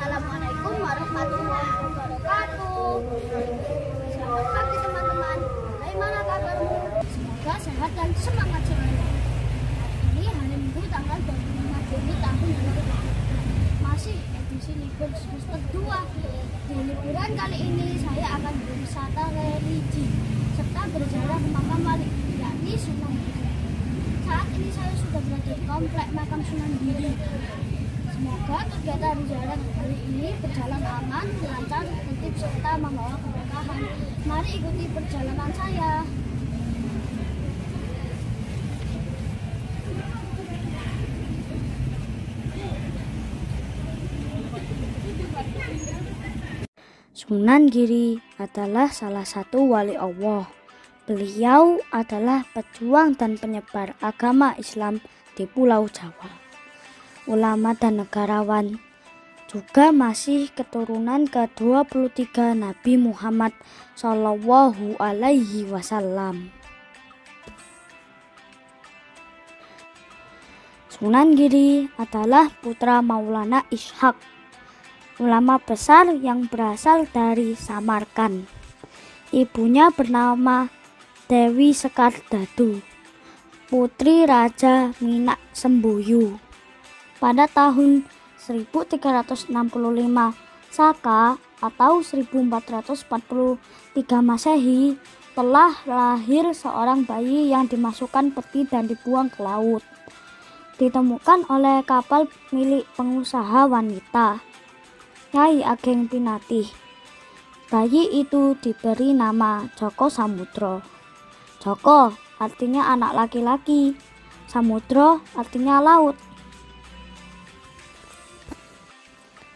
Assalamualaikum warahmatullahi wabarakatuh. Selamat pagi teman-teman. Bagaimana kabarmu? Semoga sehat dan semangat selalu. Hari ini hari Minggu tanggal 25 Juni tahun 2020. Masih edisi libur semester 2. Di liburan kali ini saya akan berwisata religi serta berjalan ke makam wali, yakni Sunan Giri. Saat ini saya sudah berada di komplek makam Sunan Giri. Semoga kegiatan jalan kali ini berjalan aman, lancar, tertib, serta membawa keberkahan. Mari ikuti perjalanan saya. Sunan Giri adalah salah satu wali Allah. Beliau adalah pejuang dan penyebar agama Islam di Pulau Jawa. Ulama dan negarawan, juga masih keturunan ke-23 Nabi Muhammad Shallallahu Alaihi Wasallam. Sunan Giri adalah putra Maulana Ishaq, ulama besar yang berasal dari Samarkand. Ibunya bernama Dewi Sekar Dadu, putri Raja Minak Sembuyu. Pada tahun 1365 Saka atau 1443 Masehi telah lahir seorang bayi yang dimasukkan peti dan dibuang ke laut. Ditemukan oleh kapal milik pengusaha wanita, Nyai Ageng Pinatih. Bayi itu diberi nama Joko Samudro. Joko artinya anak laki-laki, Samudro artinya laut.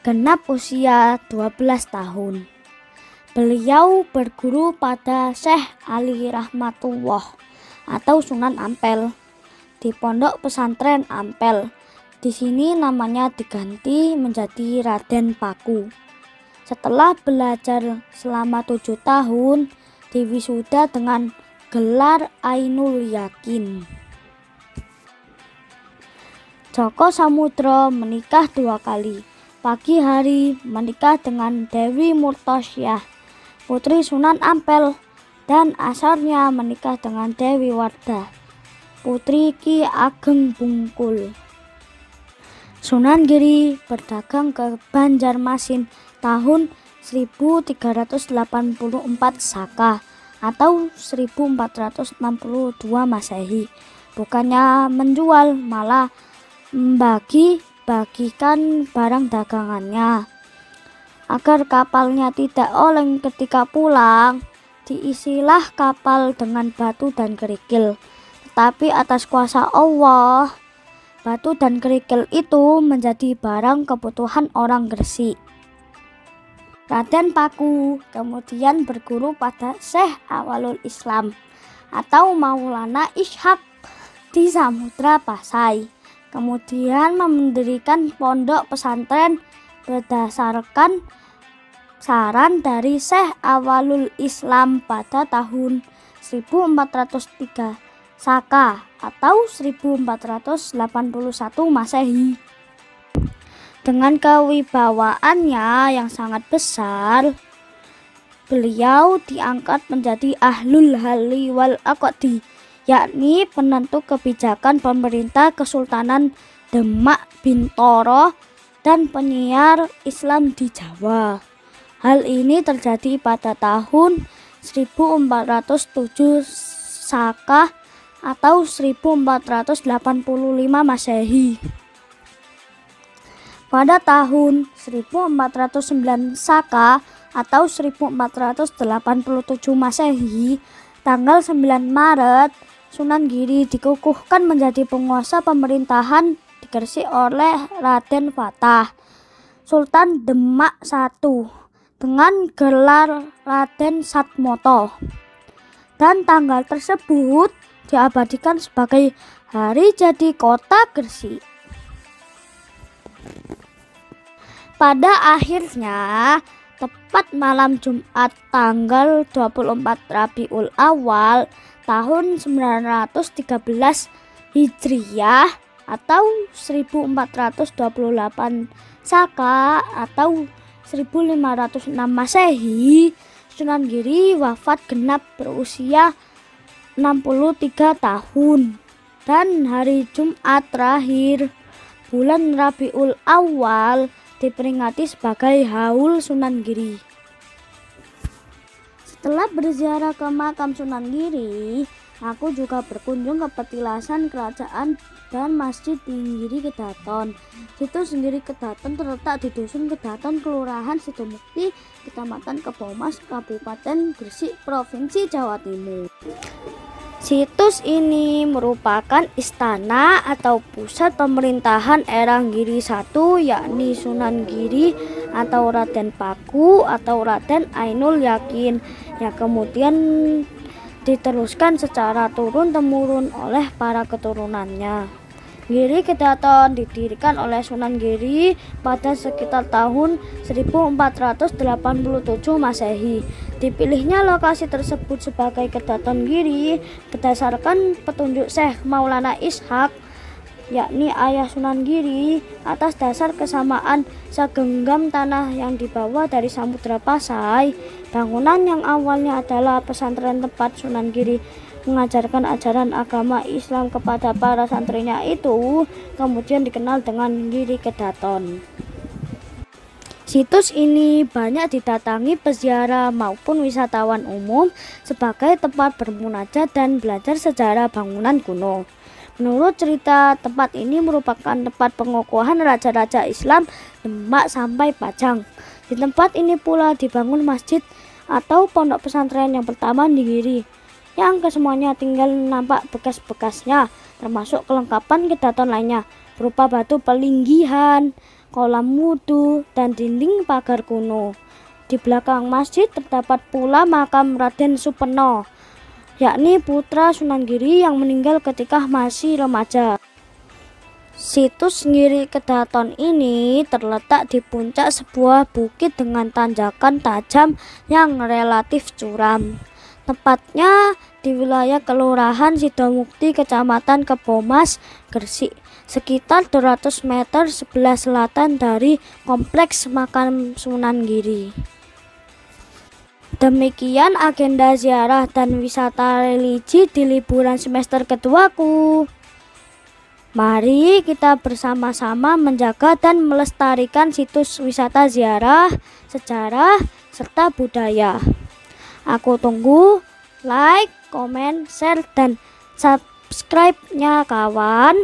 Genap usia 12 tahun. Beliau berguru pada Syekh Ali Rahmatullah atau Sunan Ampel di Pondok Pesantren Ampel. Di sini namanya diganti menjadi Raden Paku. Setelah belajar selama 7 tahun, diwisuda dengan gelar Ainul Yakin. Joko Samudro menikah 2 kali. Pagi hari menikah dengan Dewi Murtosyah, putri Sunan Ampel, dan asarnya menikah dengan Dewi Wardah, putri Ki Ageng Bungkul. Sunan Giri berdagang ke Banjarmasin tahun 1384 Saka atau 1462 Masehi. Bukannya menjual, malah bagikan barang dagangannya. Agar kapalnya tidak oleng ketika pulang, diisilah kapal dengan batu dan kerikil. Tetapi atas kuasa Allah, batu dan kerikil itu menjadi barang kebutuhan orang Gresik. Raden Paku kemudian berguru pada Syekh Awalul Islam atau Maulana Ishaq di Samudra Pasai. Kemudian mendirikan pondok pesantren berdasarkan saran dari Syekh Awalul Islam pada tahun 1403 Saka atau 1481 Masehi. Dengan kewibawaannya yang sangat besar, beliau diangkat menjadi Ahlul Halli wal Aqdi, yakni penentu kebijakan pemerintah Kesultanan Demak Bintoro dan penyiar Islam di Jawa. Hal ini terjadi pada tahun 1407 Saka atau 1485 Masehi. Pada tahun 1409 Saka atau 1487 Masehi, tanggal 9 Maret, Sunan Giri dikukuhkan menjadi penguasa pemerintahan di Gresik oleh Raden Fatah, Sultan Demak I, dengan gelar Raden Satmoto. Dan tanggal tersebut diabadikan sebagai hari jadi kota Gresik. Pada akhirnya, tepat malam Jumat tanggal 24 Rabiul Awal tahun 913 Hijriyah atau 1428 Saka atau 1506 Masehi, Sunan Giri wafat genap berusia 63 tahun. Dan hari Jumat terakhir bulan Rabiul Awal diperingati sebagai Haul Sunan Giri. Setelah berziarah ke makam Sunan Giri, aku juga berkunjung ke petilasan kerajaan dan masjid di Giri Kedaton. Situs Giri Kedaton terletak di Dusun Kedaton, Kelurahan Sidomukti, Kecamatan Kebomas, Kabupaten Gresik, Provinsi Jawa Timur. Situs ini merupakan istana atau pusat pemerintahan Erang Giri I, yakni Sunan Giri atau Raden Paku atau Raden Ainul Yakin, yang kemudian diteruskan secara turun-temurun oleh para keturunannya. Giri Kedaton didirikan oleh Sunan Giri pada sekitar tahun 1487 Masehi. Dipilihnya lokasi tersebut sebagai Kedaton Giri berdasarkan petunjuk Syekh Maulana Ishak, yakni ayah Sunan Giri, atas dasar kesamaan segenggam tanah yang dibawa dari Samudra Pasai. Bangunan yang awalnya adalah pesantren tempat Sunan Giri mengajarkan ajaran agama Islam kepada para santrinya itu kemudian dikenal dengan Giri Kedaton. Situs ini banyak didatangi peziarah maupun wisatawan umum sebagai tempat bermunajat dan belajar sejarah bangunan kuno. Menurut cerita, tempat ini merupakan tempat pengokohan raja-raja Islam Demak sampai Pajang. Di tempat ini pula dibangun masjid atau pondok pesantren yang pertama di Giri, yang kesemuanya tinggal nampak bekas-bekasnya, termasuk kelengkapan Kedaton lainnya berupa batu pelinggihan, kolam wudhu, dan dinding pagar kuno. Di belakang masjid terdapat pula makam Raden Supeno, yakni putra Sunan Giri yang meninggal ketika masih remaja. Situs Giri Kedaton ini terletak di puncak sebuah bukit dengan tanjakan tajam yang relatif curam. Tepatnya di wilayah Kelurahan Sidomukti, Kecamatan Kebomas, Gresik, sekitar 200 meter sebelah selatan dari kompleks makam Sunan Giri. Demikian agenda ziarah dan wisata religi di liburan semester keduaku. Mari kita bersama-sama menjaga dan melestarikan situs wisata ziarah, sejarah, serta budaya. Aku tunggu like, komen, share, dan subscribe-nya kawan.